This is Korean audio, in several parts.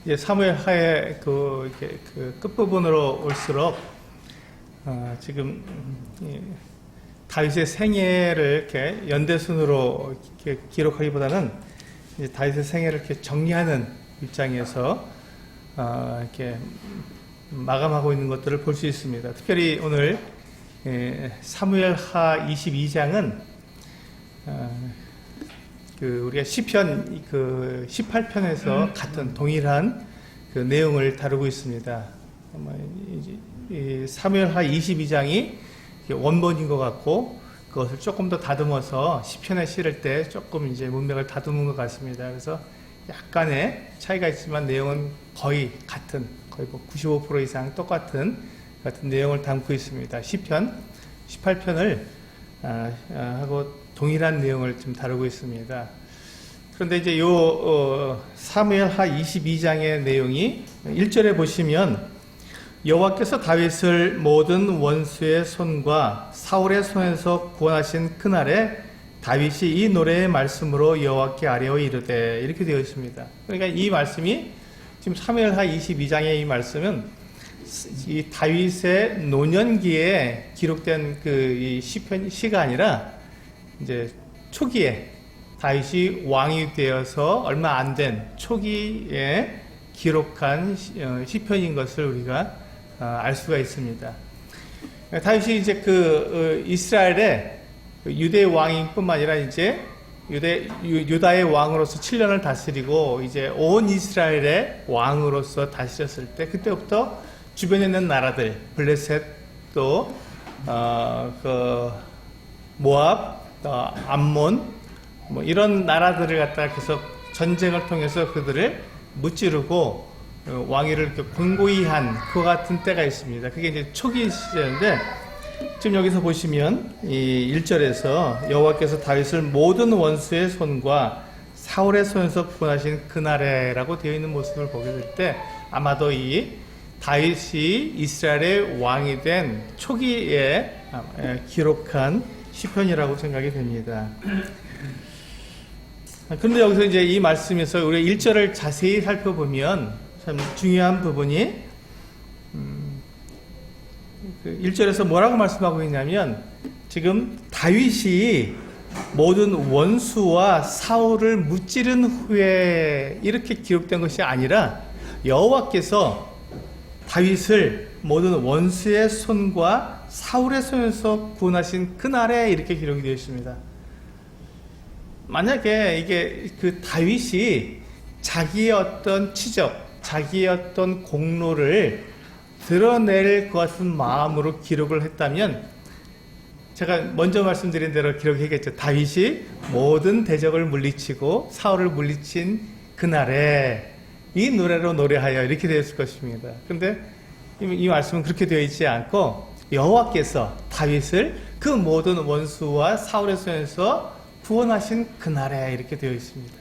이제 사무엘하의 끝부분으로 올수록 지금 다윗의 생애를 이렇게 연대순으로 이렇게 기록하기보다는 이제 다윗의 생애를 이렇게 정리하는 입장에서 이렇게 마감하고 있는 것들을 볼 수 있습니다. 특별히 오늘 사무엘하 22장은 우리가 시편 18편에서 같은 동일한 그 내용을 다루고 있습니다. 사무엘하 22장이 원본인 것 같고 그것을 조금 더 다듬어서 시편에 실을 때 조금 이제 문맥을 다듬은 것 같습니다. 그래서 약간의 차이가 있지만 내용은 거의 같은, 거의 95% 이상 똑같은 내용을 담고 있습니다. 시편 18편을 하고 동일한 내용을 좀 다루고 있습니다. 그런데 이제 사무엘하 22장의 내용이 1절에 보시면 여호와께서 다윗을 모든 원수의 손과 사울의 손에서 구원하신 그날에 다윗이 이 노래의 말씀으로 여호와께 아뢰어 이르되, 이렇게 되어 있습니다. 그러니까 이 말씀이 지금 사무엘하 22장의 이 말씀은 이 다윗의 노년기에 기록된 이 시가 아니라 이제 초기에 다윗이 왕이 되어서 얼마 안 된 초기에 기록한 시편인 것을 우리가 알 수가 있습니다. 다윗이 이제 이스라엘의 유대 왕인 뿐만 아니라 이제 유다의 왕으로서 7년을 다스리고 이제 온 이스라엘의 왕으로서 다스렸을 때, 그때부터 주변에 있는 나라들, 블레셋, 또 모압, 암몬, 뭐 이런 나라들을 갖다가 계속 전쟁을 통해서 그들을 무찌르고 왕위를 이렇게 공고히 한 그와 같은 때가 있습니다. 그게 이제 초기 시절인데, 지금 여기서 보시면 이 1절에서 여호와께서 다윗을 모든 원수의 손과 사울의 손에서 구원하신 그날에라고 되어 있는 모습을 보게 될 때, 아마도 이 다윗이 이스라엘의 왕이 된 초기에 기록한 시편이라고 생각이 됩니다. 그런데 여기서 이제 이 말씀에서 우리 1절을 자세히 살펴보면 참 중요한 부분이 1절에서 뭐라고 말씀하고 있냐면, 지금 다윗이 모든 원수와 사울을 무찌른 후에 이렇게 기록된 것이 아니라 여호와께서 다윗을 모든 원수의 손과 사울의 손에서 구원하신 그날에 이렇게 기록이 되어 있습니다. 만약에 이게 다윗이 자기의 어떤 치적, 자기의 어떤 공로를 드러낼 것 같은 마음으로 기록을 했다면, 제가 먼저 말씀드린 대로 기록했겠죠. 다윗이 모든 대적을 물리치고 사울을 물리친 그날에 이 노래로 노래하여, 이렇게 되었을 것입니다. 그런데 이 말씀은 그렇게 되어 있지 않고 여호와께서 다윗을 그 모든 원수와 사울의 손에서 구원하신 그날에 이렇게 되어 있습니다.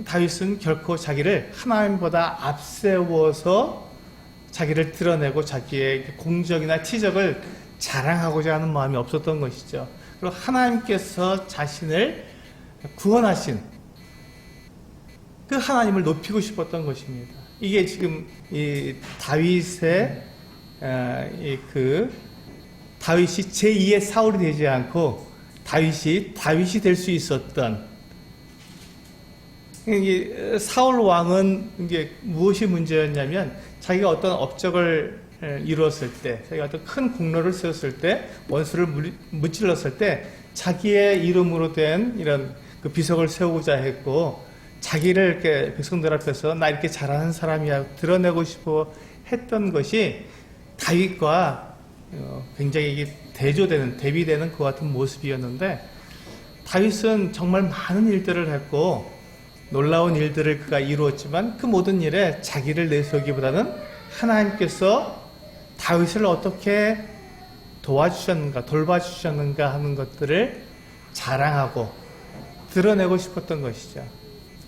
다윗은 결코 자기를 하나님보다 앞세워서 자기를 드러내고 자기의 공적이나 치적을 자랑하고자 하는 마음이 없었던 것이죠. 그리고 하나님께서 자신을 구원하신 그 하나님을 높이고 싶었던 것입니다. 이게 지금 이 다윗의 다윗이 제2의 사울이 되지 않고 다윗이 될 수 있었던, 사울 왕은 이게 무엇이 문제였냐면, 자기가 어떤 업적을 이루었을 때, 자기가 어떤 큰 공로를 세웠을 때, 원수를 무찔렀을 때 자기의 이름으로 된 이런 비석을 세우고자 했고, 자기를 이렇게 백성들 앞에서 나 이렇게 잘하는 사람이야 드러내고 싶어 했던 것이 다윗과 굉장히 대비되는 그 같은 모습이었는데, 다윗은 정말 많은 일들을 했고 놀라운 일들을 그가 이루었지만, 그 모든 일에 자기를 내세우기보다는 하나님께서 다윗을 어떻게 도와주셨는가, 돌봐주셨는가 하는 것들을 자랑하고 드러내고 싶었던 것이죠.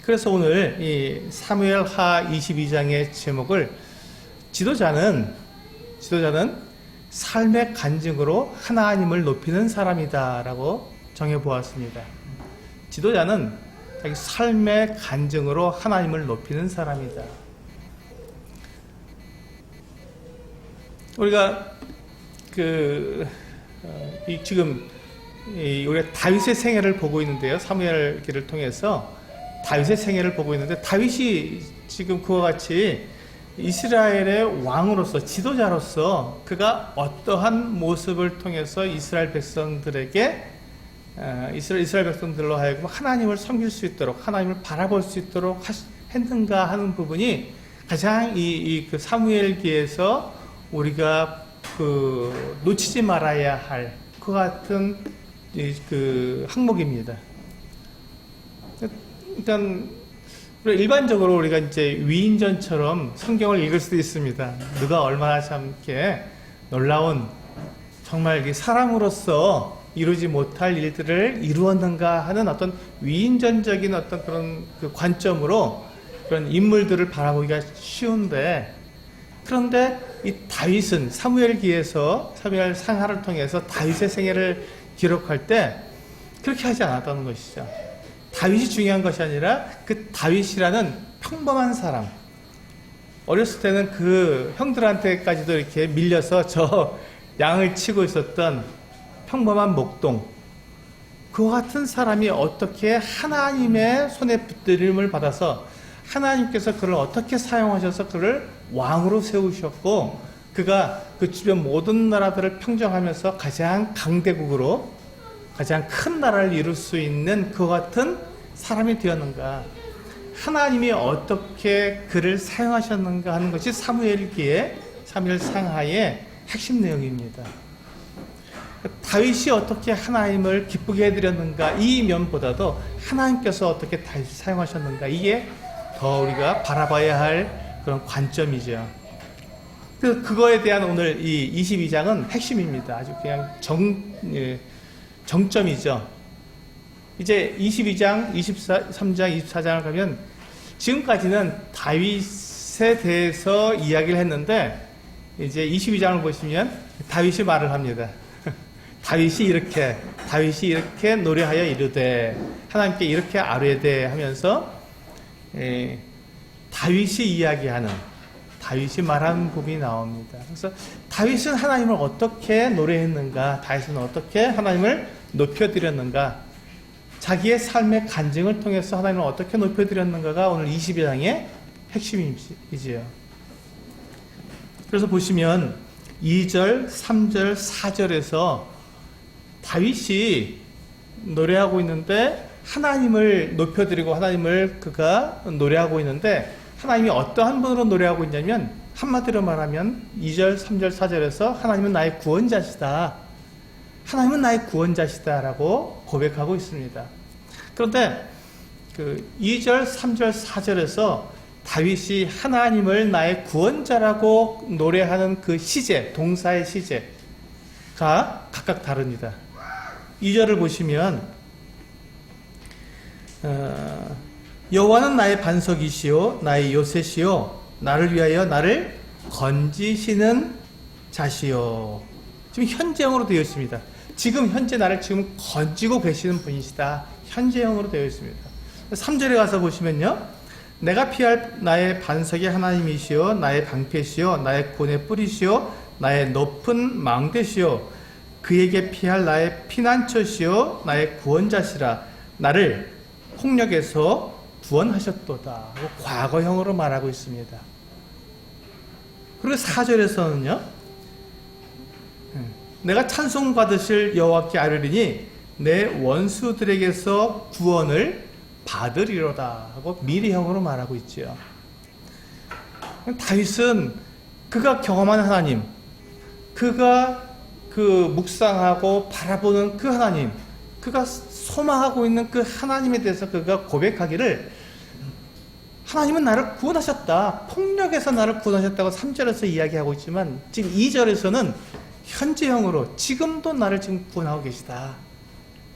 그래서 오늘 이 사무엘하 22장의 제목을 지도자는 삶의 간증으로 하나님을 높이는 사람이다 라고 정해보았습니다. 지도자는 자기 삶의 간증으로 하나님을 높이는 사람이다. 우리가 지금 우리가 다윗의 생애를 보고 있는데요. 사무엘기를 통해서 다윗의 생애를 보고 있는데, 다윗이 지금 그와 같이 이스라엘의 왕으로서, 지도자로서 그가 어떠한 모습을 통해서 이스라엘 백성들에게 이스라엘 백성들로 하여금 하나님을 섬길 수 있도록, 하나님을 바라볼 수 있도록 했는가 하는 부분이 가장 그 사무엘기에서 우리가 놓치지 말아야 할 그 같은 항목입니다. 일단 일반적으로 우리가 이제 위인전처럼 성경을 읽을 수도 있습니다. 누가 얼마나 참 이렇게 놀라운, 정말 사람으로서 이루지 못할 일들을 이루었는가 하는 어떤 위인전적인 어떤 그런 관점으로 그런 인물들을 바라보기가 쉬운데, 그런데 이 다윗은 사무엘기에서 사무엘 상하를 통해서 다윗의 생애를 기록할 때 그렇게 하지 않았다는 것이죠. 다윗이 중요한 것이 아니라 그 다윗이라는 평범한 사람, 어렸을 때는 그 형들한테까지도 이렇게 밀려서 저 양을 치고 있었던 평범한 목동, 그와 같은 사람이 어떻게 하나님의 손에 붙들림을 받아서 하나님께서 그를 어떻게 사용하셔서 그를 왕으로 세우셨고, 그가 그 주변 모든 나라들을 평정하면서 가장 강대국으로 가장 큰 나라를 이룰 수 있는 그와 같은 사람이 되었는가, 하나님이 어떻게 그를 사용하셨는가 하는 것이 사무엘기의 사무엘 상하의 핵심 내용입니다. 다윗이 어떻게 하나님을 기쁘게 해드렸는가, 이 면보다도 하나님께서 어떻게 다윗을 사용하셨는가, 이게 더 우리가 바라봐야 할 그런 관점이죠. 그거에 대한 오늘 이 22장은 핵심입니다. 아주 그냥 정점이죠. 이제 22장, 23장, 24장을 가면 지금까지는 다윗에 대해서 이야기를 했는데, 이제 22장을 보시면 다윗이 말을 합니다. 다윗이 이렇게 노래하여 이르되 하나님께 이렇게 아뢰되 하면서 다윗이 이야기하는, 다윗이 말하는 부분이 나옵니다. 그래서 다윗은 하나님을 어떻게 노래했는가, 다윗은 어떻게 하나님을 높여드렸는가, 자기의 삶의 간증을 통해서 하나님을 어떻게 높여드렸는가가 오늘 22장의 핵심이지요. 그래서 보시면 2절, 3절, 4절에서 다윗이 노래하고 있는데, 하나님을 높여드리고 하나님을 그가 노래하고 있는데, 하나님이 어떠한 분으로 노래하고 있냐면, 한마디로 말하면 2절, 3절, 4절에서 하나님은 나의 구원자시다, 하나님은 나의 구원자시다 라고 고백하고 있습니다. 그런데 그 2절, 3절, 4절에서 다윗이 하나님을 나의 구원자라고 노래하는 그 시제, 동사의 시제가 각각 다릅니다. 2절을 보시면 여호와는 나의 반석이시요 나의 요새시요 나를 위하여 나를 건지시는 자시요. 지금 현재형으로 되어 있습니다. 지금 현재 나를 지금 건지고 계시는 분이시다. 현재형으로 되어 있습니다. 3절에 가서 보시면요, 내가 피할 나의 반석이 하나님이시요 나의 방패시요 나의 곤의 뿌리시요 나의 높은 망대시요 그에게 피할 나의 피난처시요 나의 구원자시라, 나를 폭력에서 구원하셨도다. 과거형으로 말하고 있습니다. 그리고 4절에서는요, 내가 찬송받으실 여호와께 아뢰리니 내 원수들에게서 구원을 받으리로다 하고 미래형으로 말하고 있죠. 다윗은 그가 경험한 하나님, 그가 그 묵상하고 바라보는 그 하나님, 그가 소망하고 있는 그 하나님에 대해서 그가 고백하기를, 하나님은 나를 구원하셨다, 폭력에서 나를 구원하셨다고 3절에서 이야기하고 있지만, 지금 2절에서는 현재형으로 지금도 나를 지금 구원하고 계시다.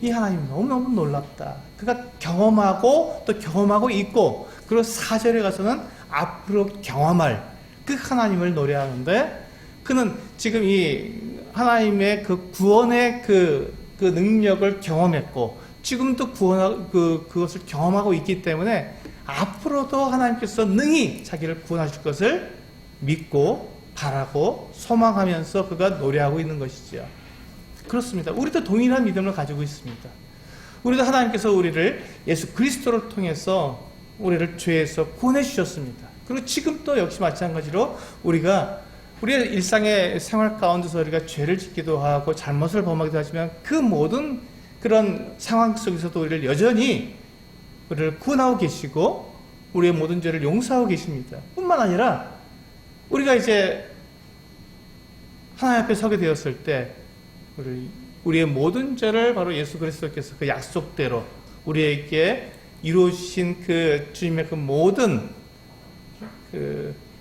이 하나님 너무너무 놀랍다. 그가 경험하고 또 경험하고 있고, 그리고 4절에 가서는 앞으로 경험할 그 하나님을 노래하는데, 그는 지금 이 하나님의 그 구원의 그 능력을 경험했고, 지금도 그것을 경험하고 있기 때문에 앞으로도 하나님께서 능히 자기를 구원하실 것을 믿고 바라고 소망하면서 그가 노래하고 있는 것이죠. 그렇습니다. 우리도 동일한 믿음을 가지고 있습니다. 우리도 하나님께서 우리를 예수 그리스도를 통해서 우리를 죄에서 구원해 주셨습니다. 그리고 지금도 역시 마찬가지로 우리의 일상의 생활 가운데서 우리가 죄를 짓기도 하고 잘못을 범하기도 하지만 그 모든 그런 상황 속에서도 우리를 여전히 우리를 구원하고 계시고 우리의 모든 죄를 용서하고 계십니다. 뿐만 아니라 우리가 이제 하나님 앞에 서게 되었을 때 우리의 모든 죄를 바로 예수 그리스도께서 그 약속대로 우리에게 이루어주신 그 주님의 그 모든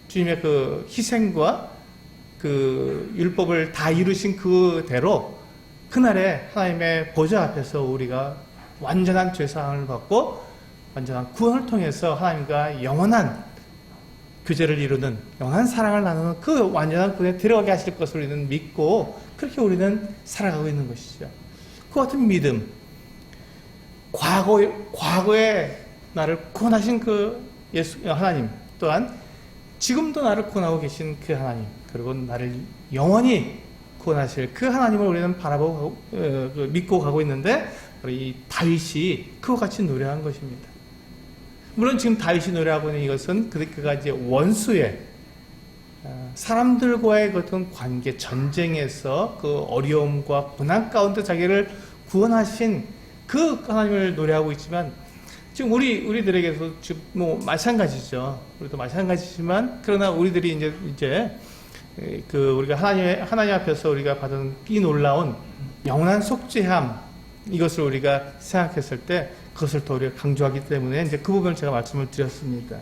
주님의 그 희생과 그 율법을 다 이루신 그대로 그날에 하나님의 보좌 앞에서 우리가 완전한 죄사함을 받고 완전한 구원을 통해서 하나님과 영원한 교제를 이루는 영원한 사랑을 나누는 그 완전한 구원에 들어가게 하실 것을 우리는 믿고 그렇게 우리는 살아가고 있는 것이죠. 그 같은 믿음, 과거에 나를 구원하신 그 하나님 또한 지금도 나를 구원하고 계신 그 하나님 그리고 나를 영원히 구원하실 그 하나님을 우리는 바라보고 믿고 가고 있는데 이 다윗이 그와 같이 노래한 것입니다. 물론 지금 다윗이 노래하고 있는 이것은 그가 이제 원수의 사람들과의 어떤 관계, 전쟁에서 그 어려움과 고난 가운데 자기를 구원하신 그 하나님을 노래하고 있지만 지금 우리들에게도 지금 뭐 마찬가지죠. 우리도 마찬가지지만 그러나 우리들이 이제 우리가 하나님 앞에서 우리가 받은 이 놀라운 영원한 속죄함 이것을 우리가 생각했을 때 그것을 더 우리가 강조하기 때문에 이제 그 부분을 제가 말씀을 드렸습니다.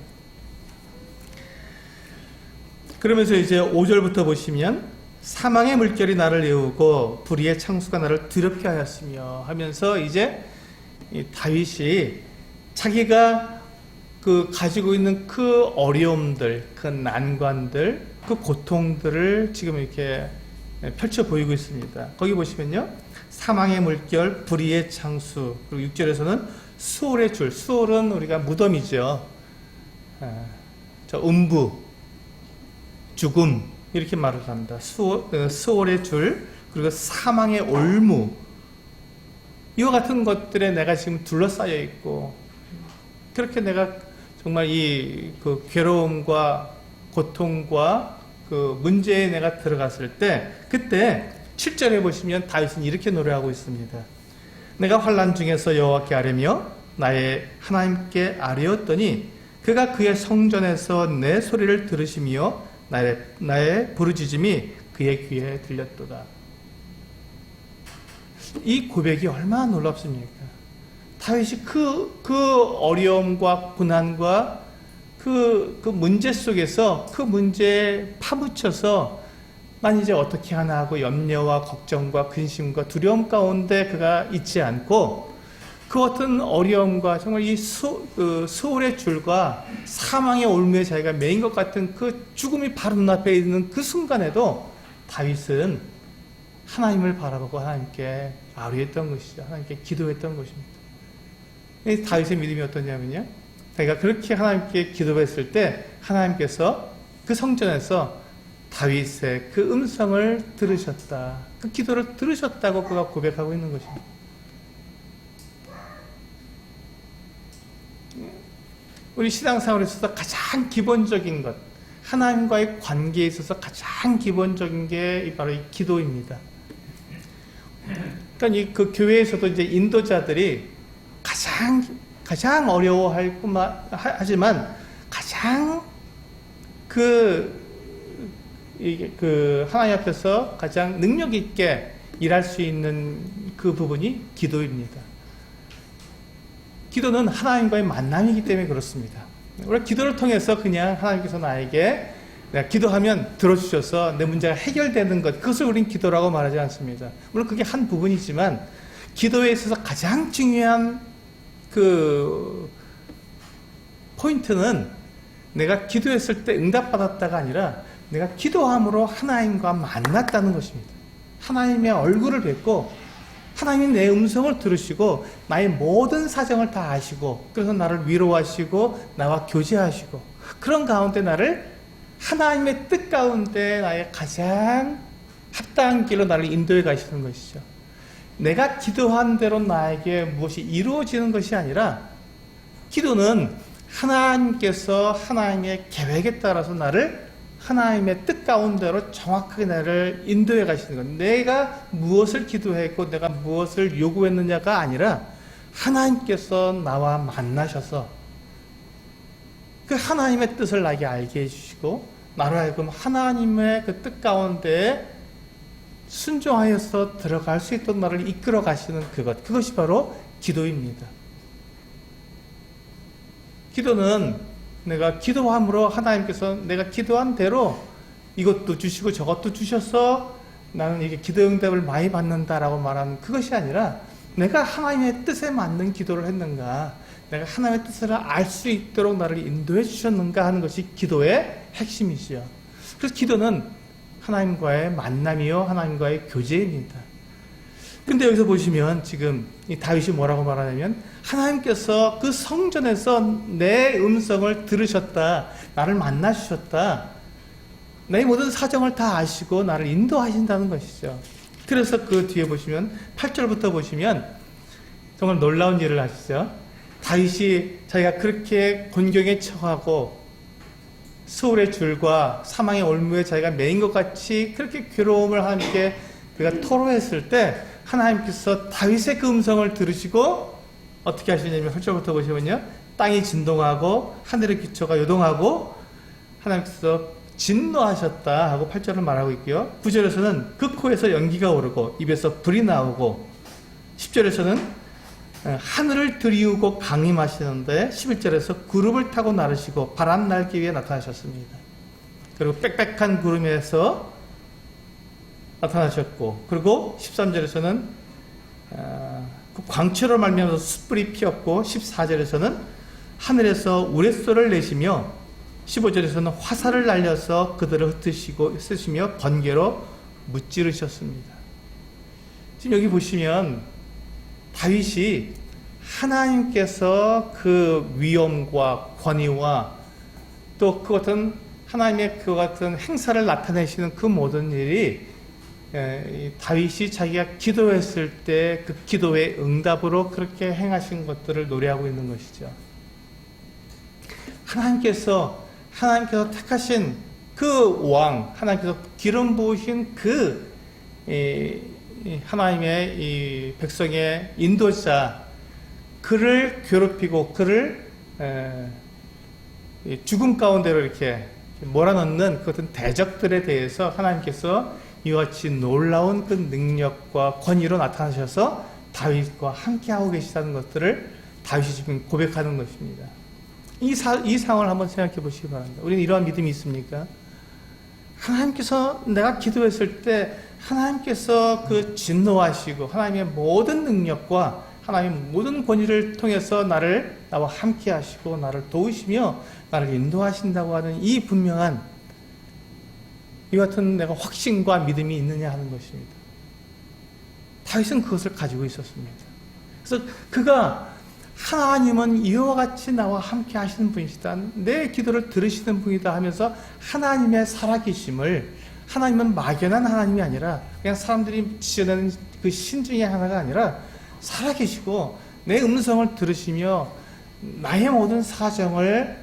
그러면서 이제 5절부터 보시면 사망의 물결이 나를 애우고 불의의 창수가 나를 두렵게 하였으며 하면서 이제 이 다윗이 자기가 가지고 있는 그 어려움들, 그 난관들, 그 고통들을 지금 이렇게 펼쳐 보이고 있습니다. 거기 보시면요. 사망의 물결, 불의의 창수, 그리고 6절에서는 수월의 줄, 수월은 우리가 무덤이죠. 음부, 죽음, 이렇게 말을 합니다. 수월의 줄, 그리고 사망의 올무, 이와 같은 것들에 내가 지금 둘러싸여 있고, 그렇게 내가 정말 그 괴로움과 고통과 그 문제에 내가 들어갔을 때, 그때 7절에 보시면 다윗은 이렇게 노래하고 있습니다. 내가 환난 중에서 여호와께 아뢰며 나의 하나님께 아뢰었더니 그가 그의 성전에서 내 소리를 들으시며 나의 부르짖음이 그의 귀에 들렸도다. 이 고백이 얼마나 놀랍습니까? 다윗이 그 어려움과 고난과 그 문제 속에서 그 문제에 파묻혀서 난 이제 어떻게 하나 하고 염려와 걱정과 근심과 두려움 가운데 그가 있지 않고 그 어떤 어려움과 정말 이 수월의 줄과 사망의 올무에 자기가 매인 것 같은 그 죽음이 바로 눈앞에 있는 그 순간에도 다윗은 하나님을 바라보고 하나님께 아뢰했던 것이죠. 하나님께 기도했던 것입니다. 이 다윗의 믿음이 어떠냐면요. 자기가 그렇게 하나님께 기도했을 때 하나님께서 그 성전에서 다윗의 그 음성을 들으셨다. 그 기도를 들으셨다고 그가 고백하고 있는 것입니다. 우리 신앙생활에 있어서 가장 기본적인 것, 하나님과의 관계에 있어서 가장 기본적인 게 바로 이 기도입니다. 그러니까 그 교회에서도 이제 인도자들이 가장 어려워할 뿐만 하지만 가장 하나님 앞에서 가장 능력 있게 일할 수 있는 그 부분이 기도입니다. 기도는 하나님과의 만남이기 때문에 그렇습니다. 우리가 기도를 통해서 그냥 하나님께서 나에게 내가 기도하면 들어주셔서 내 문제가 해결되는 것, 그것을 우리는 기도라고 말하지 않습니다. 물론 그게 한 부분이지만 기도에 있어서 가장 중요한 그 포인트는 내가 기도했을 때 응답받았다가 아니라 내가 기도함으로 하나님과 만났다는 것입니다. 하나님의 얼굴을 뵙고 하나님이 내 음성을 들으시고 나의 모든 사정을 다 아시고 그래서 나를 위로하시고 나와 교제하시고 그런 가운데 나를 하나님의 뜻 가운데 나의 가장 합당한 길로 나를 인도해 가시는 것이죠. 내가 기도한 대로 나에게 무엇이 이루어지는 것이 아니라 기도는 하나님께서 하나님의 계획에 따라서 나를 하나님의 뜻 가운데로 정확하게 나를 인도해 가시는 것. 내가 무엇을 기도했고 내가 무엇을 요구했느냐가 아니라 하나님께서 나와 만나셔서 그 하나님의 뜻을 나에게 알게 해주시고 나로 하여금 하나님의 그 뜻 가운데 순종하여서 들어갈 수 있도록 나를 이끌어 가시는 그것이 바로 기도입니다. 기도는 내가 기도함으로 하나님께서 내가 기도한 대로 이것도 주시고 저것도 주셔서 나는 이게 기도 응답을 많이 받는다라고 말하는 그것이 아니라 내가 하나님의 뜻에 맞는 기도를 했는가, 내가 하나님의 뜻을 알 수 있도록 나를 인도해 주셨는가 하는 것이 기도의 핵심이지요. 그래서 기도는 하나님과의 만남이요 하나님과의 교제입니다. 근데 여기서 보시면 지금 이 다윗이 뭐라고 말하냐면 하나님께서 그 성전에서 내 음성을 들으셨다. 나를 만나주셨다. 내 모든 사정을 다 아시고 나를 인도하신다는 것이죠. 그래서 그 뒤에 보시면 8절부터 보시면 정말 놀라운 일을 하시죠. 다윗이 자기가 그렇게 곤경에 처하고 소울의 줄과 사망의 올무에 자기가 매인 것 같이 그렇게 괴로움을 하나님께 그가 토로했을 때 하나님께서 다윗의 그 음성을 들으시고 어떻게 하시냐면 8절부터 보시면요. 땅이 진동하고 하늘의 기초가 요동하고 하나님께서 진노하셨다 하고 8절을 말하고 있고요. 9절에서는 그 코에서 연기가 오르고 입에서 불이 나오고 10절에서는 하늘을 들이우고 강림하시는데 11절에서 구름을 타고 나르시고 바람 날개 위에 나타나셨습니다. 그리고 빽빽한 구름에서 나타나셨고 그리고 13절에서는 그 광채로 말미암아서 숯불이 피었고 14절에서는 하늘에서 우레소를 내시며 15절에서는 화살을 날려서 그들을 흩으시고 쓰시며 번개로 무찌르셨습니다. 지금 여기 보시면 다윗이 하나님께서 그 위엄과 권위와 또 그 같은 하나님의 그 같은 행사를 나타내시는 그 모든 일이 다윗이 자기가 기도했을 때 그 기도의 응답으로 그렇게 행하신 것들을 노래하고 있는 것이죠. 하나님께서 택하신 그 왕, 하나님께서 기름 부으신 그 하나님의 이 백성의 인도자, 그를 괴롭히고 그를 죽음 가운데로 이렇게 몰아넣는 그 같은 대적들에 대해서 하나님께서 이와 같이 놀라운 그 능력과 권위로 나타나셔서 다윗과 함께하고 계시다는 것들을 다윗이 지금 고백하는 것입니다. 이 상황을 한번 생각해 보시기 바랍니다. 우리는 이러한 믿음이 있습니까? 하나님께서 내가 기도했을 때 하나님께서 그 진노하시고 하나님의 모든 능력과 하나님의 모든 권위를 통해서 나와 함께 하시고 나를 도우시며 나를 인도하신다고 하는 이 분명한 이 같은 내가 확신과 믿음이 있느냐 하는 것입니다. 다윗은 그것을 가지고 있었습니다. 그래서 그가 하나님은 이와 같이 나와 함께 하시는 분이시다. 내 기도를 들으시는 분이다 하면서 하나님의 살아계심을, 하나님은 막연한 하나님이 아니라 그냥 사람들이 지어내는 그 신 중에 하나가 아니라 살아계시고 내 음성을 들으시며 나의 모든 사정을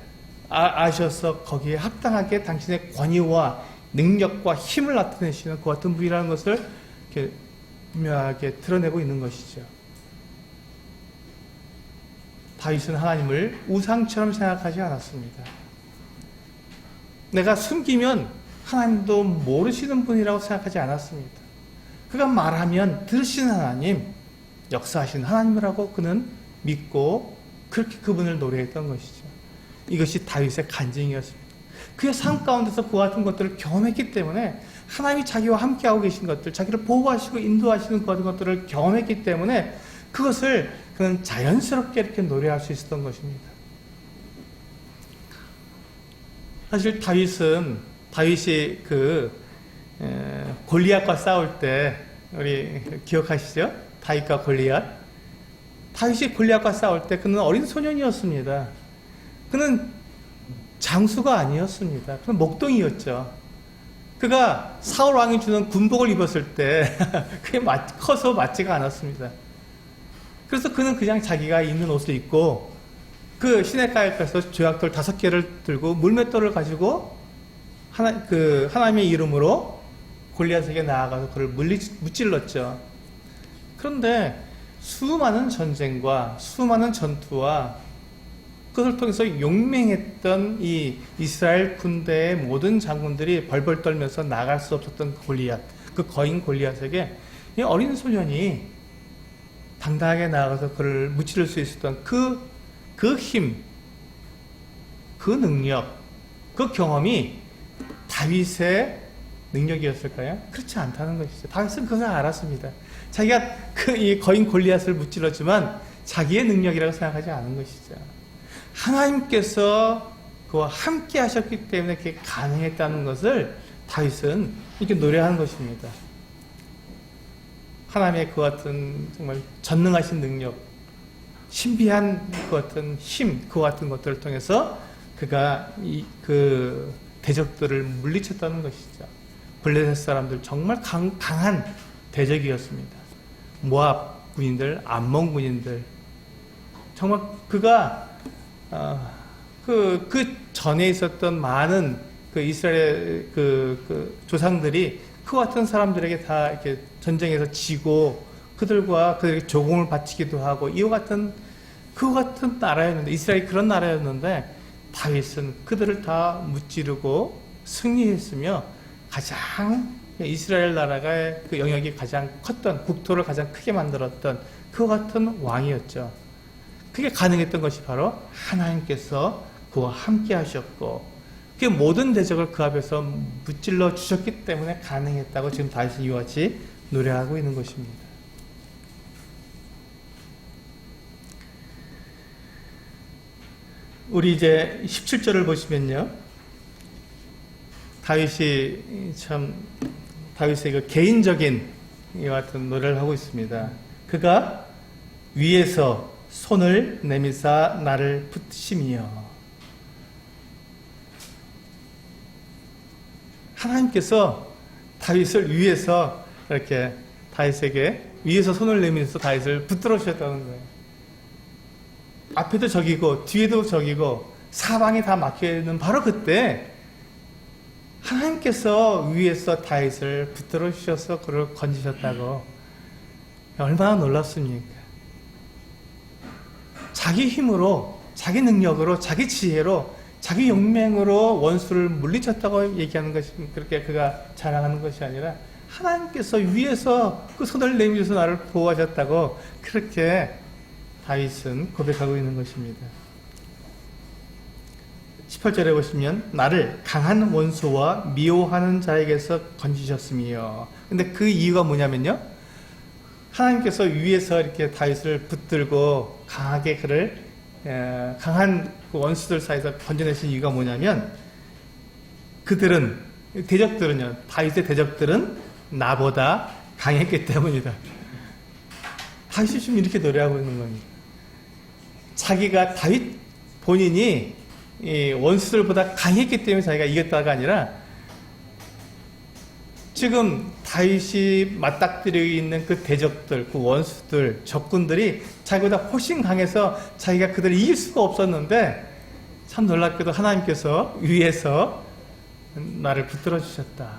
아셔서 거기에 합당하게 당신의 권위와 능력과 힘을 나타내시는 그 같은 분이라는 것을 이렇게 분명하게 드러내고 있는 것이죠. 다윗은 하나님을 우상처럼 생각하지 않았습니다. 내가 숨기면 하나님도 모르시는 분이라고 생각하지 않았습니다. 그가 말하면 들으시는 하나님, 역사하시는 하나님이라고 그는 믿고 그렇게 그분을 노래했던 것이죠. 이것이 다윗의 간증이었습니다. 그의 삶 가운데서 그와 같은 것들을 경험했기 때문에 하나님이 자기와 함께하고 계신 것들, 자기를 보호하시고 인도하시는 그 같은 것들을 경험했기 때문에 그것을 그는 자연스럽게 이렇게 노래할 수 있었던 것입니다. 사실 다윗이 골리앗과 싸울 때 우리 기억하시죠? 다윗과 골리앗. 다윗이 골리앗과 싸울 때 그는 어린 소년이었습니다. 그는 장수가 아니었습니다. 그는 목동이었죠. 그가 사울 왕이 주는 군복을 입었을 때 그게 커서 맞지가 않았습니다. 그래서 그는 그냥 자기가 입는 옷을 입고 그 시냇가에 가서 조약돌 5개를 들고 물맷돌을 가지고 하나님의 이름으로 골리앗에게 나아가서 그를 무찔렀죠. 그런데 수많은 전쟁과 수많은 전투와 그것을 통해서 용맹했던 이 이스라엘 군대의 모든 장군들이 벌벌 떨면서 나갈 수 없었던 골리앗, 그 거인 골리앗에게 이 어린 소년이 당당하게 나아가서 그를 무찌를 수 있었던 그 힘, 그 능력, 그 경험이 다윗의 능력이었을까요? 그렇지 않다는 것이죠. 다윗은 그걸 알았습니다. 자기가 이 거인 골리앗을 무찔렀지만 자기의 능력이라고 생각하지 않은 것이죠. 하나님께서 그와 함께 하셨기 때문에 그게 가능했다는 것을 다윗은 이렇게 노래하는 것입니다. 하나님의 그 같은 정말 전능하신 능력, 신비한 그 같은 힘, 그 같은 것들을 통해서 그가 그 대적들을 물리쳤다는 것이죠. 블레셋 사람들 정말 강한 대적이었습니다. 모압 군인들, 암몬 군인들, 정말 그가 그 전에 있었던 많은 그 이스라엘 그 조상들이 그 같은 사람들에게 다 이렇게 전쟁에서 지고 그들에게 조공을 바치기도 하고 이와 같은 그 같은 나라였는데, 이스라엘이 그런 나라였는데 다윗은 그들을 다 무찌르고 승리했으며 가장 이스라엘 나라의 그 영역이 가장 컸던, 국토를 가장 크게 만들었던 그 같은 왕이었죠. 그게 가능했던 것이 바로 하나님께서 그와 함께 하셨고 그 모든 대적을 그 앞에서 무찔러 주셨기 때문에 가능했다고 지금 다윗은 이와 같이 노래하고 있는 것입니다. 우리 이제 17절을 보시면요, 다윗의 그 개인적인 이와 같은 노래를 하고 있습니다. 그가 위에서 손을 내미사 나를 붙이시며, 하나님께서 다윗을 위에서 이렇게 다윗에게 위에서 손을 내밀어서 다윗을 붙들어 주셨다는 거예요. 앞에도 적이고 뒤에도 적이고 사방이 다 막혀 있는 바로 그때 하나님께서 위에서 다윗을 붙들어 주셔서 그를 건지셨다고, 얼마나 놀랍습니까? 자기 힘으로, 자기 능력으로, 자기 지혜로, 자기 용맹으로 원수를 물리쳤다고 얘기하는 것이, 그렇게 그가 자랑하는 것이 아니라 하나님께서 위에서 그 손을 내밀어서 나를 보호하셨다고 그렇게 다윗은 고백하고 있는 것입니다. 18절에 보시면 나를 강한 원수와 미워하는 자에게서 건지셨으며, 근데 그 이유가 뭐냐면요, 하나님께서 위에서 이렇게 다윗을 붙들고 강하게 그를 강한 그 원수들 사이에서 건져내신 이유가 뭐냐면, 대적들은요, 다윗의 대적들은 나보다 강했기 때문이다. 다윗이 지금 이렇게 노래하고 있는 겁니다. 자기가 다윗 본인이 이 원수들보다 강했기 때문에 자기가 이겼다가 아니라, 지금 다윗이 맞닥뜨리고 있는 그 대적들, 그 원수들, 적군들이 자기보다 훨씬 강해서 자기가 그들을 이길 수가 없었는데, 참 놀랍게도 하나님께서 위에서 나를 붙들어 주셨다,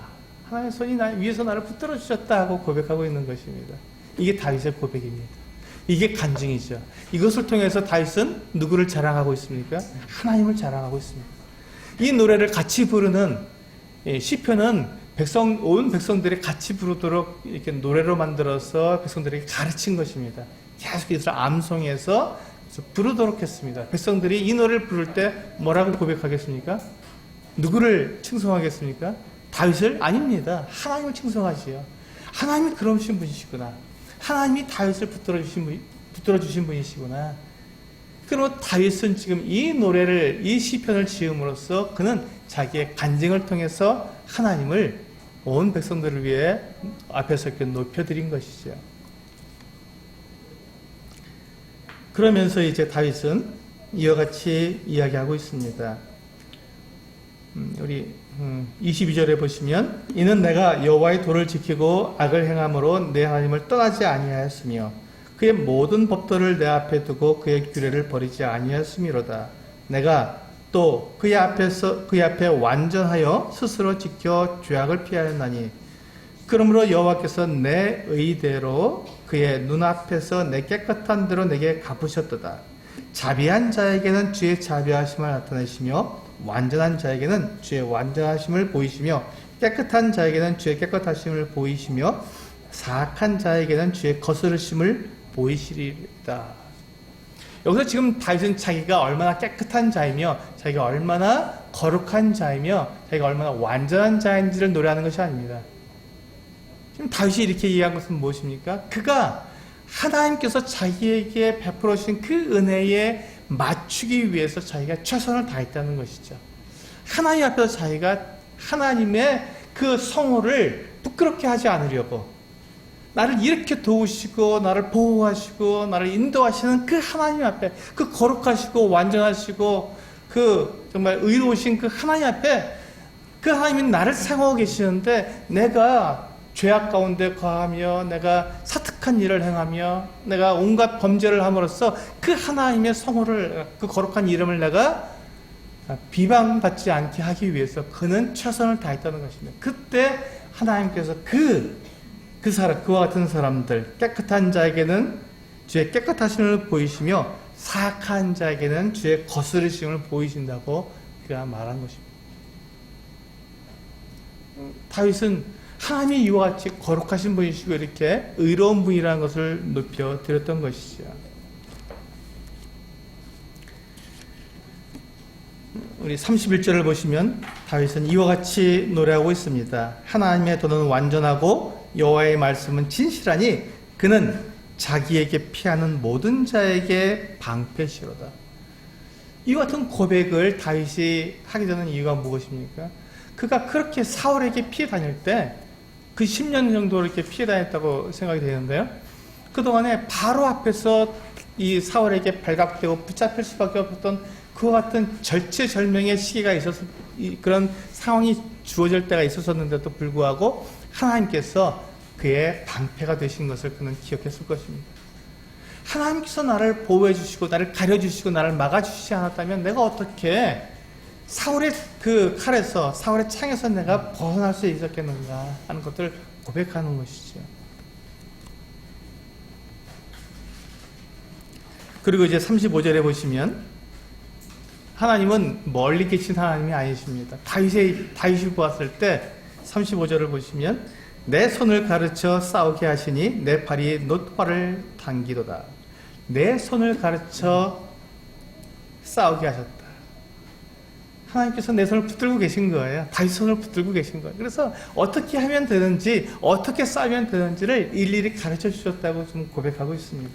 하나님의 손이 위에서 나를 붙들어 주셨다 하고 고백하고 있는 것입니다. 이게 다윗의 고백입니다. 이게 간증이죠. 이것을 통해서 다윗은 누구를 자랑하고 있습니까? 하나님을 자랑하고 있습니다. 이 노래를 같이 부르는 시편은 온 백성들이 같이 부르도록 이렇게 노래로 만들어서 백성들에게 가르친 것입니다. 계속해서 암송해서 부르도록 했습니다. 백성들이 이 노래를 부를 때 뭐라고 고백하겠습니까? 누구를 칭송하겠습니까? 다윗을? 아닙니다. 하나님을 칭송하지요. 하나님이 그러신 분이시구나. 하나님이 다윗을 붙들어 주신 분이시구나. 그리고 다윗은 지금 이 노래를, 이 시편을 지음으로써 그는 자기의 간증을 통해서 하나님을 온 백성들을 위해 앞에서 이렇게 높여드린 것이죠. 그러면서 이제 다윗은 이와 같이 이야기하고 있습니다. 우리 22절에 보시면 이는 내가 여호와의 도를 지키고 악을 행함으로 내 하나님을 떠나지 아니하였으며 그의 모든 법도를 내 앞에 두고 그의 규례를 버리지 아니하였음이로다. 내가 또 그의 앞에 완전하여 스스로 지켜 죄악을 피하였나니 그러므로 여호와께서 내 의대로 그의 눈앞에서 내 깨끗한 대로 내게 갚으셨도다. 자비한 자에게는 주의 자비하심을 나타내시며 완전한 자에게는 주의 완전하심을 보이시며 깨끗한 자에게는 주의 깨끗하심을 보이시며 사악한 자에게는 주의 거스르심을 보이시리이다. 여기서 지금 다윗은 자기가 얼마나 깨끗한 자이며 자기가 얼마나 거룩한 자이며 자기가 얼마나 완전한 자인지를 노래하는 것이 아닙니다. 지금 다윗이 이렇게 이해한 것은 무엇입니까? 그가 하나님께서 자기에게 베풀어 주신 그 은혜에 맞추기 위해서 자기가 최선을 다했다는 것이죠. 하나님 앞에서 자기가 하나님의 그 성호를 부끄럽게 하지 않으려고 나를 이렇게 도우시고 나를 보호하시고 나를 인도하시는 그 하나님 앞에 그 거룩하시고 완전하시고 그 정말 의로우신 그 하나님 앞에 그 하나님이 나를 사용하고 계시는데 내가 죄악 가운데 거하며 내가 사특한 일을 행하며 내가 온갖 범죄를 함으로써 그 하나님의 성호를 그 거룩한 이름을 내가 비방받지 않게 하기 위해서 그는 최선을 다했다는 것입니다. 그때 하나님께서 그와 같은 사람들 깨끗한 자에게는 주의 깨끗하심을 보이시며 사악한 자에게는 주의 거스르심을 보이신다고 그가 말한 것입니다. 다윗은 하나님이 이와 같이 거룩하신 분이시고 이렇게 의로운 분이라는 것을 높여드렸던 것이죠. 우리 31절을 보시면 다윗은 이와 같이 노래하고 있습니다. 하나님의 도는 완전하고 여호와의 말씀은 진실하니 그는 자기에게 피하는 모든 자에게 방패시로다. 이와 같은 고백을 다윗이 하게 되는 이유가 무엇입니까? 그가 그렇게 사울에게 피해 다닐 때 그 10년 정도 이렇게 피해 다녔다고 생각이 되는데요. 그동안에 바로 앞에서 이 사울에게 발각되고 붙잡힐 수밖에 없었던 그와 같은 절체절명의 시기가 있어서 그런 상황이 주어질 때가 있었는데도 불구하고 하나님께서 그의 방패가 되신 것을 그는 기억했을 것입니다. 하나님께서 나를 보호해 주시고 나를 가려 주시고 나를 막아 주시지 않았다면 내가 어떻게 사울의 그 칼에서 사울의 창에서 내가 벗어날 수 있었겠는가 하는 것을 고백하는 것이죠. 그리고 이제 35절에 보시면 하나님은 멀리 계신 하나님이 아니십니다. 다윗이 보았을 때 35절을 보시면 내 손을 가르쳐 싸우게 하시니 내 팔이 놋화를 당기도다. 내 손을 가르쳐 싸우게 하셨다. 하나님께서 내 손을 붙들고 계신 거예요. 다윗 손을 붙들고 계신 거예요. 그래서 어떻게 하면 되는지 어떻게 싸우면 되는지를 일일이 가르쳐 주셨다고 좀 고백하고 있습니다.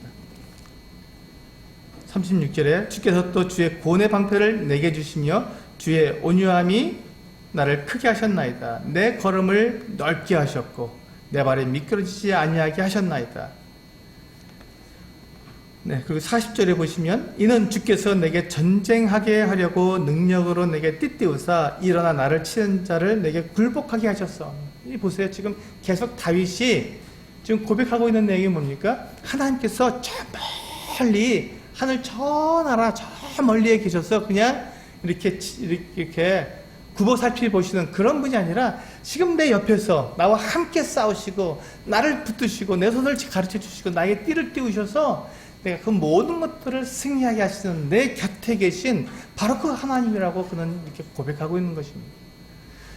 36절에 주께서 또 주의 구원의 방패를 내게 주시며 주의 온유함이 나를 크게 하셨나이다. 내 걸음을 넓게 하셨고 내 발이 미끄러지지 아니하게 하셨나이다. 네, 그리고 40절에 보시면 이는 주께서 내게 전쟁하게 하려고 능력으로 내게 띠띠우사 일어나 나를 치는 자를 내게 굴복하게 하셨어. 이 보세요. 지금 계속 다윗이 지금 고백하고 있는 내용이 뭡니까? 하나님께서 저 멀리 하늘 저 나라 저 멀리에 계셔서 그냥 이렇게 굽어 살펴보시는 그런 분이 아니라 지금 내 옆에서 나와 함께 싸우시고 나를 붙드시고 내 손을 가르쳐 주시고 나에게 띠를 띄우셔서 내가 그 모든 것들을 승리하게 하시는 내 곁에 계신 바로 그 하나님이라고 그는 이렇게 고백하고 있는 것입니다.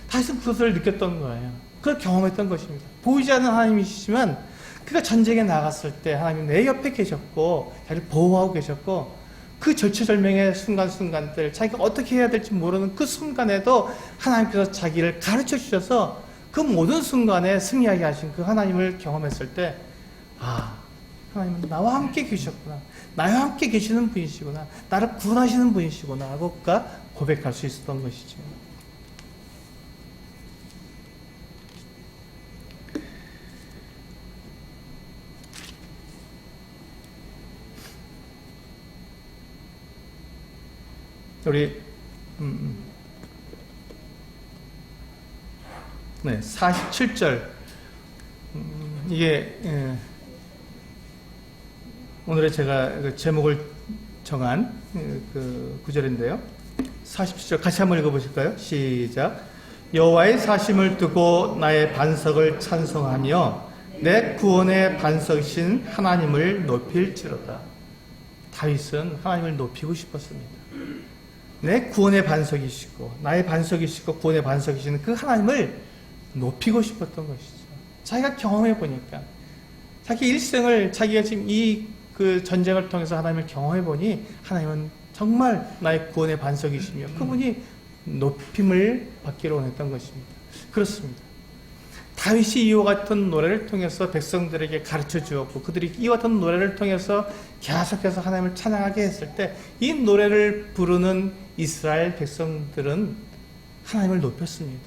다윗은 그것을 느꼈던 거예요. 그걸 경험했던 것입니다. 보이지 않는 하나님이시지만 그가 전쟁에 나갔을 때 하나님이 내 옆에 계셨고 자기를 보호하고 계셨고 그 절체절명의 순간순간들 자기가 어떻게 해야 될지 모르는 그 순간에도 하나님께서 자기를 가르쳐 주셔서 그 모든 순간에 승리하게 하신 그 하나님을 경험했을 때 하나님은 나와 함께 계셨구나. 나와 함께 계시는 분이시구나. 나를 구원하시는 분이시구나 하고 그가 고백할 수 있었던 것이죠. 우리 47절 이게 오늘의 제가 그 제목을 정한 그 구절인데요. 47절 같이 한번 읽어보실까요? 시작. 여호와의 사심을 두고 나의 반석을 찬송하며 내 구원의 반석이신 하나님을 높일지로다. 다윗은 하나님을 높이고 싶었습니다. 내 구원의 반석이시고 나의 반석이시고 구원의 반석이신 그 하나님을 높이고 싶었던 것이죠. 자기가 경험해 보니까 자기 일생을 자기가 지금 이 그 전쟁을 통해서 하나님을 경험해 보니 하나님은 정말 나의 구원의 반석이시며 그분이 높임을 받기를 원했던 것입니다. 그렇습니다. 다윗이 이와 같은 노래를 통해서 백성들에게 가르쳐 주었고 그들이 이와 같은 노래를 통해서 계속해서 하나님을 찬양하게 했을 때 이 노래를 부르는 이스라엘 백성들은 하나님을 높였습니다.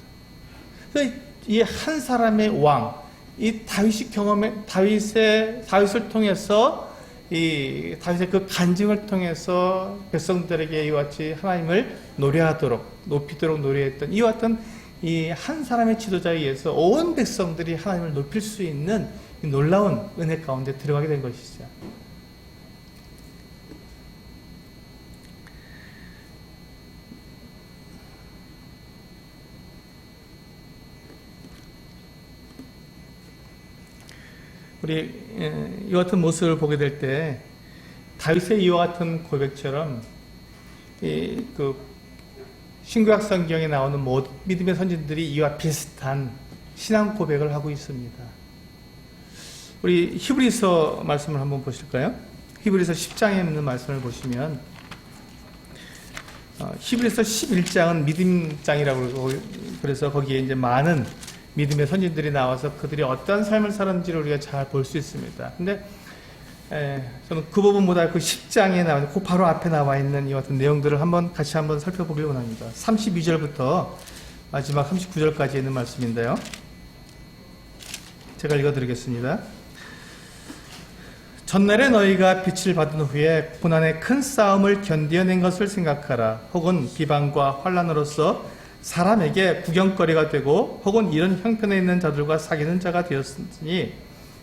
이 한 사람의 왕, 이 다윗이 다윗을 통해서 이 다윗의 그 간증을 통해서 백성들에게 이와 같이 하나님을 노래하도록 높이도록 노래했던 이와 같은 이 한 사람의 지도자에 의해서 온 백성들이 하나님을 높일 수 있는 이 놀라운 은혜 가운데 들어가게 된 것이죠. 우리 이와 같은 모습을 보게 될 때 다윗의 이와 같은 고백처럼 그 신구약 성경에 나오는 모든 믿음의 선진들이 이와 비슷한 신앙 고백을 하고 있습니다. 우리 히브리서 말씀을 한번 보실까요? 히브리서 10장에 있는 말씀을 보시면 히브리서 11장은 믿음장이라고 그래서 거기에 이제 많은 믿음의 선진들이 나와서 그들이 어떤 삶을 살았는지를 우리가 잘 볼 수 있습니다. 근데 저는 그 부분보다 그 10장에 나와 그 바로 앞에 나와 있는 이 같은 내용들을 같이 한번 살펴보길 원합니다. 32절부터 마지막 39절까지 있는 말씀인데요. 제가 읽어드리겠습니다. 전날에 너희가 빛을 받은 후에 고난의 큰 싸움을 견뎌낸 것을 생각하라. 혹은 비방과 환난으로서 사람에게 구경거리가 되고 혹은 이런 형편에 있는 자들과 사귀는 자가 되었으니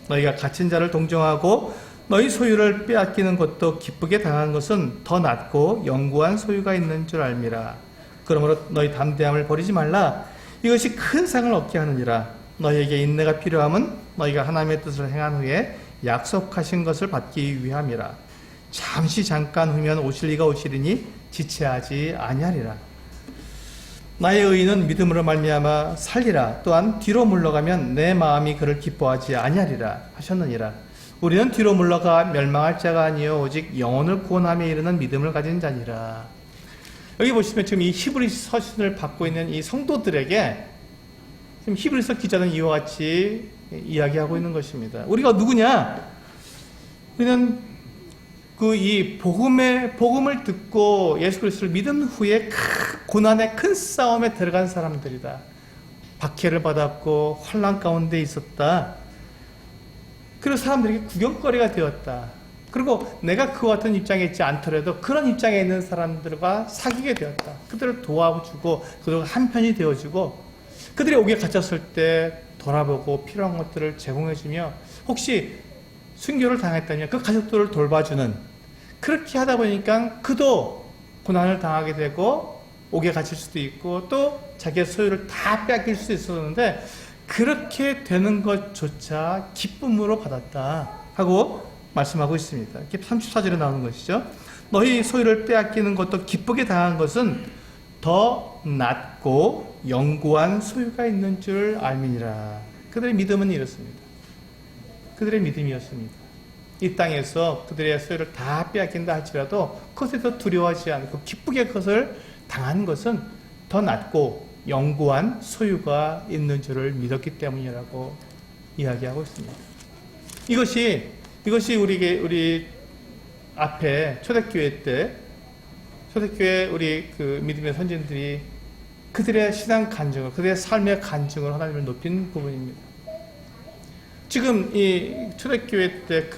너희가 갇힌 자를 동정하고 너희 소유를 빼앗기는 것도 기쁘게 당한 것은 더 낫고 영구한 소유가 있는 줄 알미라. 그러므로 너희 담대함을 버리지 말라. 이것이 큰 상을 얻게 하느니라. 너희에게 인내가 필요함은 너희가 하나님의 뜻을 행한 후에 약속하신 것을 받기 위함이라. 잠깐 후면 오실 이가 오시리니 지체하지 아니하리라. 나의 의인은 믿음으로 말미암아 살리라. 또한 뒤로 물러가면 내 마음이 그를 기뻐하지 아니하리라 하셨느니라. 우리는 뒤로 물러가 멸망할 자가 아니요 오직 영혼을 구원함에 이르는 믿음을 가진 자니라. 여기 보시면 지금 이 히브리서 서신을 받고 있는 이 성도들에게 지금 히브리서 기자는 이와 같이 이야기하고 있는 것입니다. 우리가 누구냐? 우리는 이 복음을 듣고 예수 그리스도를 믿은 후에 고난의 큰 싸움에 들어간 사람들이다. 박해를 받았고 환난 가운데 있었다. 그리고 사람들에게 구경거리가 되었다. 그리고 내가 그와 같은 입장에 있지 않더라도 그런 입장에 있는 사람들과 사귀게 되었다. 그들을 도와주고 그들과 한편이 되어주고 그들이 옥에 갇혔을 때 돌아보고 필요한 것들을 제공해주며 혹시 순교를 당했다면 그 가족들을 돌봐주는, 그렇게 하다 보니까 그도 고난을 당하게 되고 옥에 갇힐 수도 있고 또 자기의 소유를 다 빼앗길 수도 있었는데 그렇게 되는 것조차 기쁨으로 받았다 하고 말씀하고 있습니다. 이렇게 34절에 나오는 것이죠. 너희 소유를 빼앗기는 것도 기쁘게 당한 것은 더 낫고 영구한 소유가 있는 줄 알미니라. 그들의 믿음은 이렇습니다. 그들의 믿음이었습니다. 이 땅에서 그들의 소유를 다 빼앗긴다 할지라도 그것에 더 두려워하지 않고 기쁘게 그것을 당한 것은 더 낫고 영구한 소유가 있는 줄을 믿었기 때문이라고 이야기하고 있습니다. 이것이 우리 앞에 초대교회 때 초대교회 우리 그 믿음의 선진들이 그들의 신앙 간증을, 그들의 삶의 간증을 하나님을 높인 부분입니다. 지금 이 초대교회 때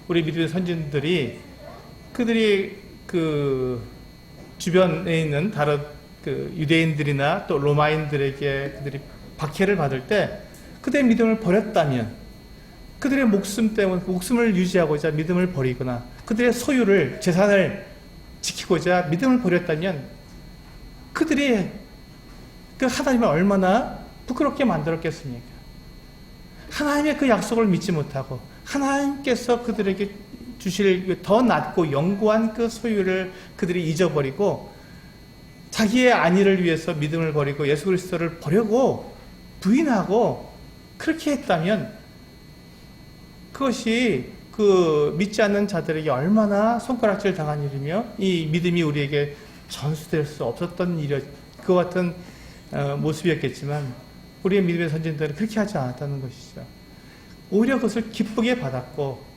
우리 믿음의 선진들이 그들이 주변에 있는 다른 그 유대인들이나 또 로마인들에게 그들이 박해를 받을 때 그들의 믿음을 버렸다면, 그들의 목숨 때문에 목숨을 유지하고자 믿음을 버리거나 그들의 소유를, 재산을 지키고자 믿음을 버렸다면 그들이 그 하나님을 얼마나 부끄럽게 만들었겠습니까? 하나님의 그 약속을 믿지 못하고 하나님께서 그들에게 주실 더 낮고 영구한 그 소유를 그들이 잊어버리고 자기의 안위를 위해서 믿음을 버리고 예수 그리스도를 버리고 부인하고 그렇게 했다면 그것이 그 믿지 않는 자들에게 얼마나 손가락질 당한 일이며 이 믿음이 우리에게 전수될 수 없었던 일이 그 같은 모습이었겠지만 우리의 믿음의 선진들은 그렇게 하지 않았다는 것이죠. 오히려 그것을 기쁘게 받았고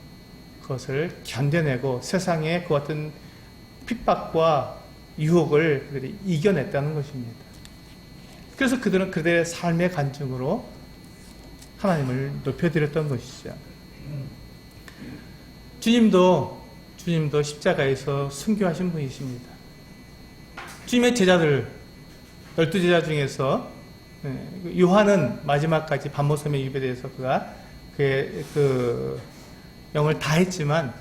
그것을 견뎌내고 세상의 그 같은 핍박과 유혹을 그들이 이겨냈다는 것입니다. 그래서 그들은 그들의 삶의 간증으로 하나님을 높여드렸던 것이죠. 주님도 십자가에서 순교하신 분이십니다. 주님의 제자들 12제자 중에서 요한은 마지막까지 밤모섬의 입에 대해서 그가 그의 그 영을 다했지만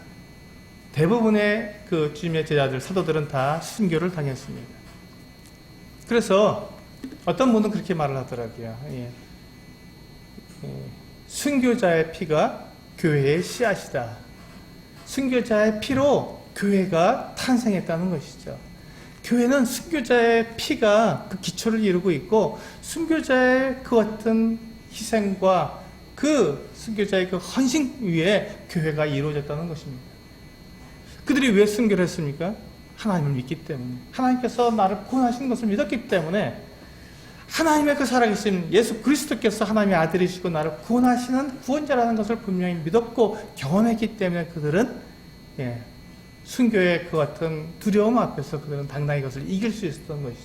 대부분의 그 주님의 제자들, 사도들은 다 순교를 당했습니다. 그래서 어떤 분은 그렇게 말을 하더라고요. 순교자의 피가 교회의 씨앗이다. 순교자의 피로 교회가 탄생했다는 것이죠. 교회는 순교자의 피가 그 기초를 이루고 있고 순교자의 그 같은 희생과 그 순교자의 그 헌신 위에 교회가 이루어졌다는 것입니다. 그들이 왜 순교를 했습니까? 하나님을 믿기 때문에, 하나님께서 나를 구원하신 것을 믿었기 때문에, 하나님의 그 살아계신 예수 그리스도께서 하나님의 아들이시고 나를 구원하시는 구원자라는 것을 분명히 믿었고 경험했기 때문에 그들은 순교의 그 같은 두려움 앞에서 그들은 당당히 그것을 이길 수 있었던 것이죠.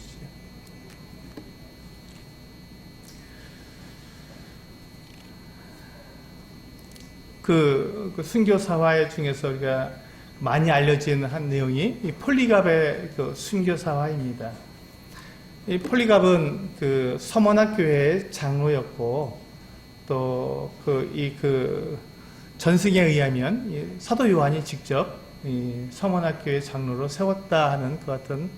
그 순교 사화 중에서 우리가 많이 알려진 한 내용이 이 폴리갑의 그 순교 사화입니다. 이 폴리갑은 그 서머나 교회의 장로였고 또 그 전승에 의하면 이 사도 요한이 직접 이 서머나 교회 장로로 세웠다 하는 그 같은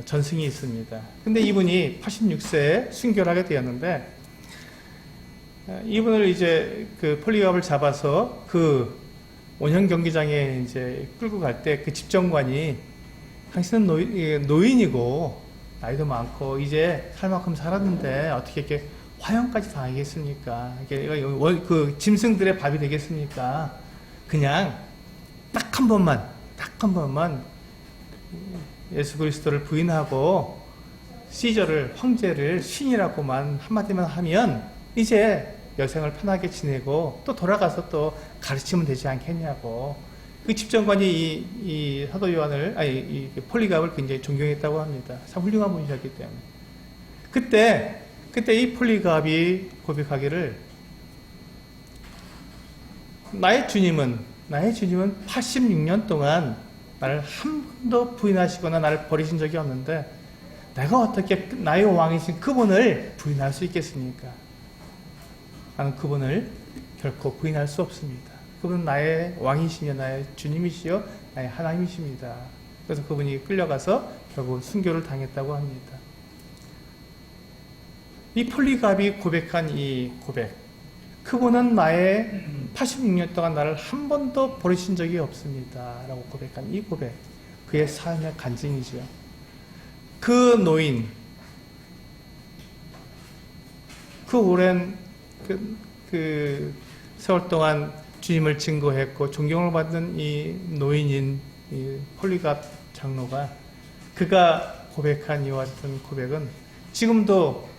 전승이 있습니다. 근데 이분이 86세에 순교를 하게 되었는데 이분을 이제 그 폴리갑을 잡아서 그 원형 경기장에 이제 끌고 갈 때 그 집정관이 당신은 노인이고 나이도 많고 이제 살 만큼 살았는데 어떻게 이렇게 화형까지 당하겠습니까? 그 짐승들의 밥이 되겠습니까? 그냥 딱 한 번만 예수 그리스도를 부인하고 시저를 황제를 신이라고만 한마디만 하면 이제 여생을 편하게 지내고 또 돌아가서 또 가르치면 되지 않겠냐고. 그 집정관이 이 사도 요한을, 이 폴리갑을 굉장히 존경했다고 합니다. 참 훌륭한 분이셨기 때문에. 그때 이 폴리갑이 고백하기를, 나의 주님은 86년 동안 나를 한 번도 부인하시거나 나를 버리신 적이 없는데 내가 어떻게 나의 왕이신 그분을 부인할 수 있겠습니까? 나는 그분을 결코 부인할 수 없습니다. 그분은 나의 왕이시며 나의 주님이시여 나의 하나님이십니다. 그래서 그분이 끌려가서 결국 순교를 당했다고 합니다. 이 폴리갑이 고백한 이 고백, 그분은 나의 86년 동안 나를 한 번도 버리신 적이 없습니다 라고 고백한 이 고백, 그의 삶의 간증이죠. 그 노인, 그 오랜 그 세월 동안 주님을 증거했고 존경을 받는 이 노인인 이 폴리갑 장로가 그가 고백한 이와 같은 고백은 지금도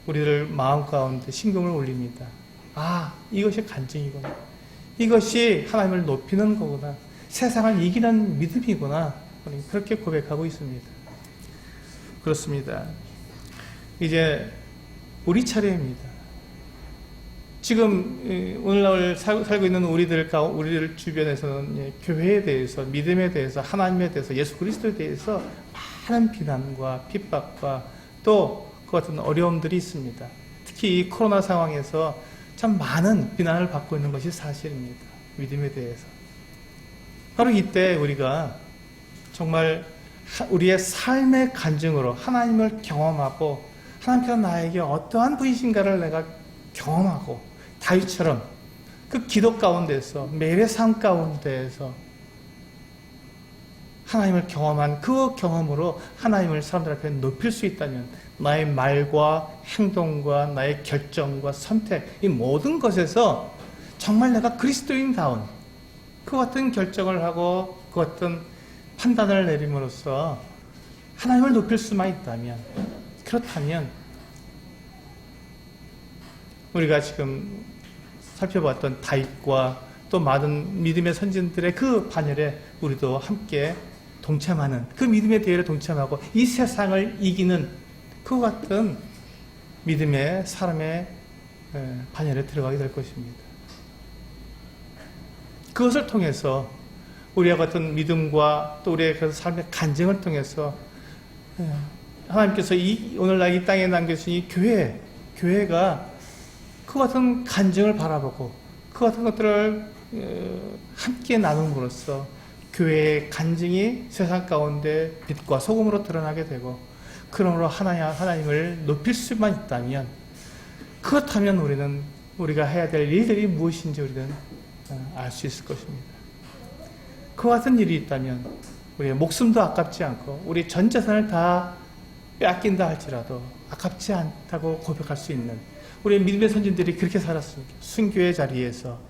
우리들 마음 가운데 심금을 울립니다. 아, 이것이 간증이구나. 이것이 하나님을 높이는 거구나. 세상을 이기는 믿음이구나. 그렇게 고백하고 있습니다. 그렇습니다. 이제 우리 차례입니다. 지금 오늘날 살고 있는 우리들 주변에서는 교회에 대해서, 믿음에 대해서, 하나님에 대해서, 예수 그리스도에 대해서 많은 비난과 핍박과 또 그 같은 어려움들이 있습니다. 특히 이 코로나 상황에서 참 많은 비난을 받고 있는 것이 사실입니다. 믿음에 대해서. 바로 이때 우리가 정말 우리의 삶의 간증으로 하나님을 경험하고 하나님께서 나에게 어떠한 분이신가를 내가 경험하고 다윗처럼 그 기도 가운데서 매일의 삶 가운데에서 하나님을 경험한 그 경험으로 하나님을 사람들 앞에 높일 수 있다면 나의 말과 행동과 나의 결정과 선택 이 모든 것에서 정말 내가 그리스도인다운 그 같은 결정을 하고 그 같은 판단을 내림으로써 하나님을 높일 수만 있다면 그렇다면 우리가 지금 살펴봤던 다윗과 또 많은 믿음의 선진들의 그 반열에 우리도 함께 동참하는 그 믿음의 대회를 동참하고 이 세상을 이기는 그 같은 믿음의 사람의 반열에 들어가게 될 것입니다. 그것을 통해서 우리와 같은 믿음과 또 우리의 그 삶의 간증을 통해서 하나님께서 오늘날 이 땅에 남겨주신 이 교회가 그 같은 간증을 바라보고 그 같은 것들을 함께 나눔으로써 교회의 간증이 세상 가운데 빛과 소금으로 드러나게 되고 그러므로 하나님을 높일 수만 있다면 그렇다면 우리가 해야 될 일들이 무엇인지 우리는 알 수 있을 것입니다. 그 같은 일이 있다면 우리의 목숨도 아깝지 않고 우리 전 재산을 다 빼앗긴다 할지라도 아깝지 않다고 고백할 수 있는 우리 믿음의 선진들이 그렇게 살았습니다. 순교의 자리에서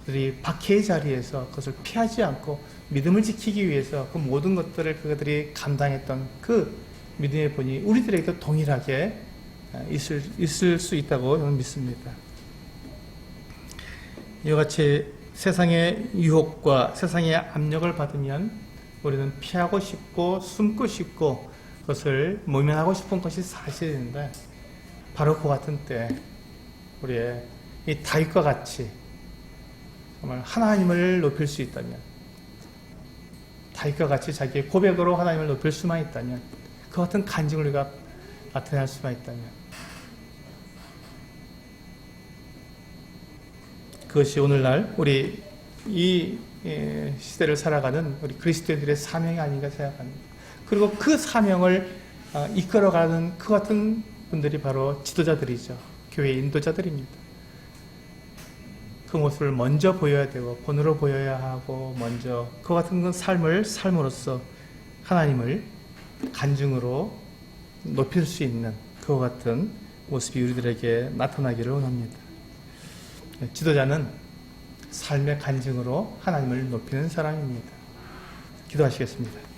그들이 박해의 자리에서 그것을 피하지 않고 믿음을 지키기 위해서 그 모든 것들을 그들이 감당했던 그 믿음의 본이 우리들에게도 동일하게 있을 수 있다고 저는 믿습니다. 이와 같이 세상의 유혹과 세상의 압력을 받으면 우리는 피하고 싶고 숨고 싶고 그것을 모면하고 싶은 것이 사실인데 바로 그 같은 때 우리의 이 다윗과 같이 정말 하나님을 높일 수 있다면 다윗과 같이 자기의 고백으로 하나님을 높일 수만 있다면 그 같은 간증을 우리가 나타낼 수만 있다면 그것이 오늘날 우리 이 시대를 살아가는 우리 그리스도인들의 사명이 아닌가 생각합니다. 그리고 그 사명을 이끌어가는 그 같은 분들이 바로 지도자들이죠. 교회 인도자들입니다. 그 모습을 먼저 보여야 되고 본으로 보여야 하고 먼저 그 같은 삶을 삶으로써 하나님을 간증으로 높일 수 있는 그 같은 모습이 우리들에게 나타나기를 원합니다. 지도자는 삶의 간증으로 하나님을 높이는 사람입니다. 기도하시겠습니다.